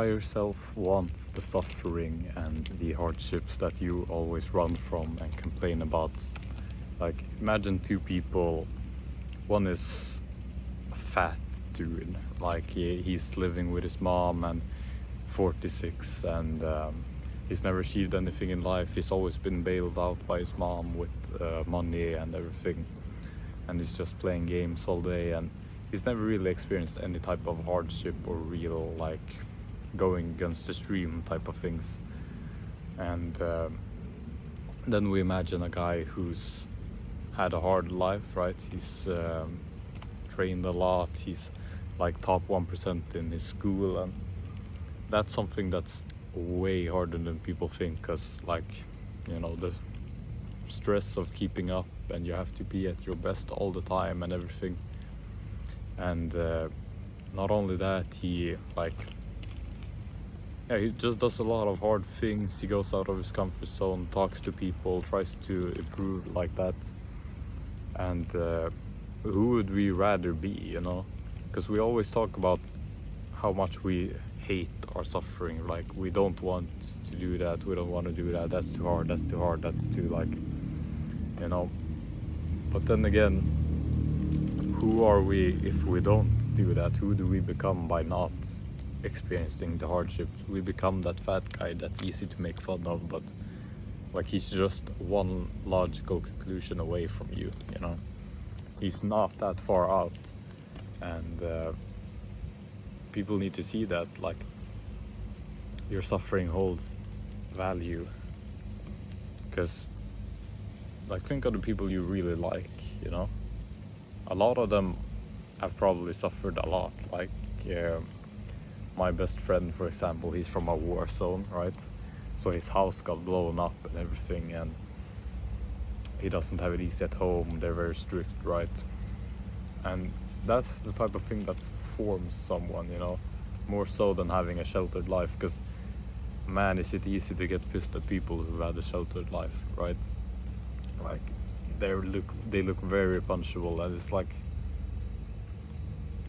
yourself wants the suffering and the hardships that you always run from and complain about. Like, imagine two people. One is a fat dude, like he's living with his mom and 46, and he's never achieved anything in life. He's always been bailed out by his mom with money and everything, and he's just playing games all day, and he's never really experienced any type of hardship or real, like, going against the stream type of things. And then we imagine a guy who's had a hard life, right? He's trained a lot, he's like top 1% in his school, and that's something that's way harder than people think, because, like, you know, the stress of keeping up, and you have to be at your best all the time and everything. And not only that, he just does a lot of hard things. He goes out of his comfort zone, talks to people, tries to improve like that. And who would we rather be, you know? Because we always talk about how much we hate our suffering. Like, we don't want to do that, we don't want to do that, that's too hard, that's too hard, that's too, like, you know. But then again, who are we if we don't do that? Who do we become by not experiencing the hardships? We become that fat guy that's easy to make fun of, but, like, he's just one logical conclusion away from you, you know. He's not that far out. And people need to see that, like, your suffering holds value. Because, like, think of the people you really like, you know. A lot of them have probably suffered a lot. Like, my best friend, for example, he's from a war zone, right? So his house got blown up and everything, and he doesn't have it easy at home. They're very strict, right? And that's the type of thing that forms someone, you know, more so than having a sheltered life. Because, man, is it easy to get pissed at people who had a sheltered life, right? Like, they look very punchable, and it's like,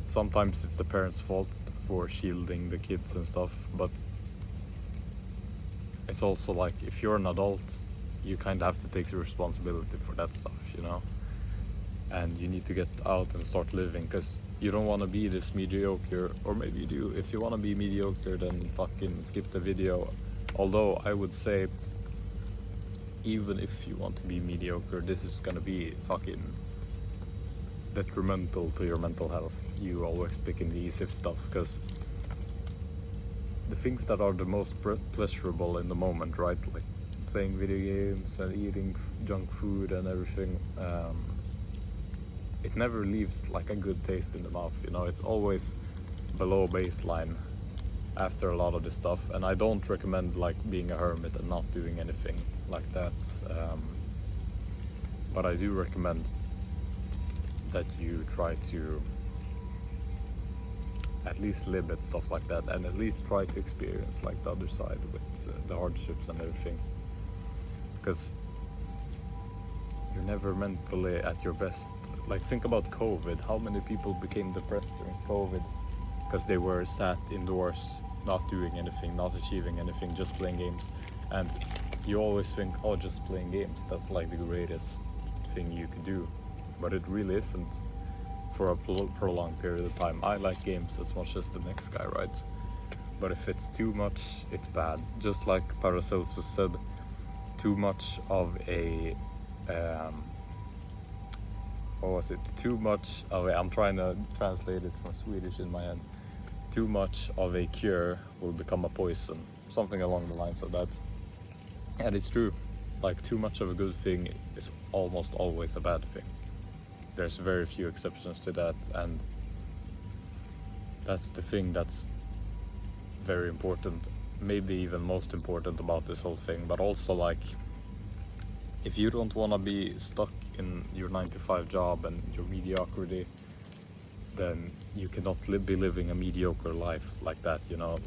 sometimes it's the parents' fault for shielding the kids and stuff, but it's also like, if you're an adult, you kind of have to take the responsibility for that stuff, you know. And you need to get out and start living, because you don't want to be this mediocre. Or maybe you do. If you want to be mediocre, then fucking skip the video. Although I would say, even if you want to be mediocre, this is gonna be fucking detrimental to your mental health. You always picking the easy stuff, because the things that are the most pleasurable in the moment, right? Like playing video games and eating junk food and everything, it never leaves like a good taste in the mouth, you know. It's always below baseline after a lot of this stuff. And I don't recommend, like, being a hermit and not doing anything like that, but I do recommend that you try to at least limit stuff like that, and at least try to experience, like, the other side with the hardships and everything. Because you're never mentally at your best. Like, think about COVID. How many people became depressed during COVID because they were sat indoors, not doing anything, not achieving anything, just playing games? And you always think, oh, just playing games, that's like the greatest thing you could do. But it really isn't for a prolonged period of time. I like games as much as the next guy, right? But if it's too much, it's bad. Just like Paracelsus said, too much of a what was it? Too much of a, I'm trying to translate it from Swedish in my head. Too much of a cure will become a poison. Something along the lines of that. And it's true. Like, too much of a good thing is almost always a bad thing. There's very few exceptions to that, and that's the thing that's very important. Maybe even most important about this whole thing. But also, like, if you don't want to be stuck in your 9-to-5 job and your mediocrity, then you cannot be living a mediocre life like that, you know.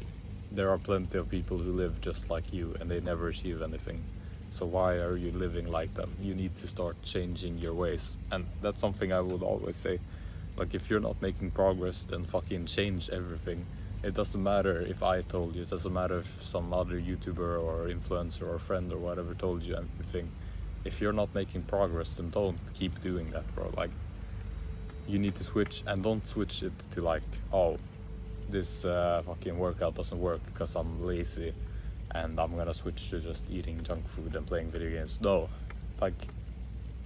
There are plenty of people who live just like you and they never achieve anything. So why are you living like them? You need to start changing your ways. And that's something I would always say. Like, if you're not making progress, then fucking change everything. It doesn't matter if I told you, it doesn't matter if some other YouTuber or influencer or friend or whatever told you anything. If you're not making progress, then don't keep doing that, bro. Like, you need to switch, and don't switch it to like, oh, this fucking workout doesn't work because I'm lazy and I'm gonna switch to just eating junk food and playing video games. No, like,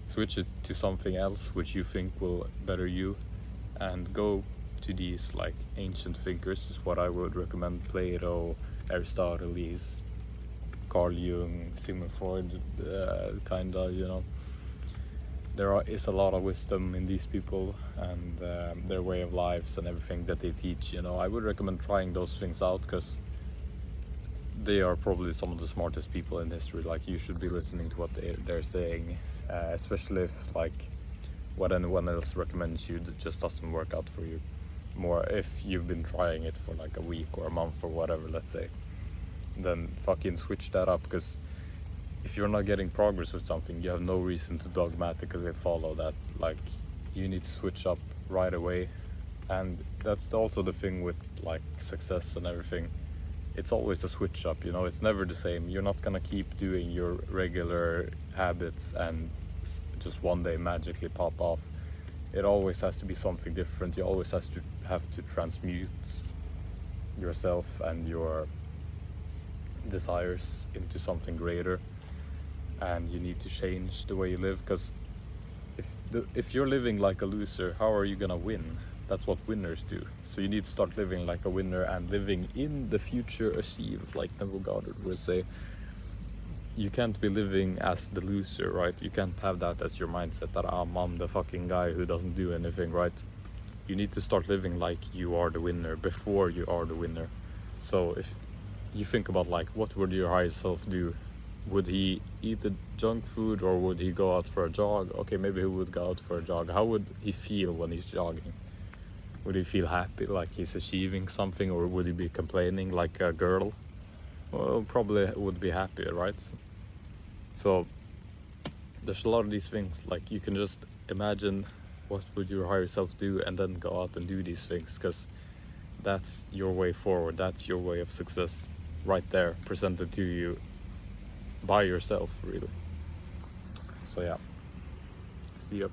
switch it to something else which you think will better you, and go to these like ancient thinkers is what I would recommend. Plato, Aristotle, Carl Jung, Sigmund Freud, kinda, you know. There is a lot of wisdom in these people and their way of lives and everything that they teach, you know. I would recommend trying those things out because they are probably some of the smartest people in history. Like, you should be listening to what they're saying, especially if like what anyone else recommends you that just doesn't work out for you. More if you've been trying it for like a week or a month or whatever, let's say, then fucking switch that up, because if you're not getting progress with something, you have no reason to dogmatically follow that. Like, you need to switch up right away. And that's also the thing with like success and everything. It's always a switch up, you know. It's never the same. You're not gonna keep doing your regular habits and just one day magically pop off. It always has to be something different. You always have to transmute yourself and your desires into something greater, and you need to change the way you live, because if you're living like a loser, how are you gonna win? That's what winners do. So you need to start living like a winner and living in the future achieved, like Neville Goddard would say. You can't be living as the loser, right? You can't have that as your mindset, that I'm the fucking guy who doesn't do anything, right? You need to start living like you are the winner before you are the winner. So if you think about like, what would your higher self do? Would he eat the junk food, or would he go out for a jog? Okay, maybe he would go out for a jog. How would he feel when he's jogging? Would he feel happy, like he's achieving something, or would he be complaining like a girl? Well, probably would be happy, right? So there's a lot of these things, like you can just imagine what would your higher self do, and then go out and do these things, because that's your way forward. That's your way of success right there, presented to you by yourself, really. So yeah, see ya.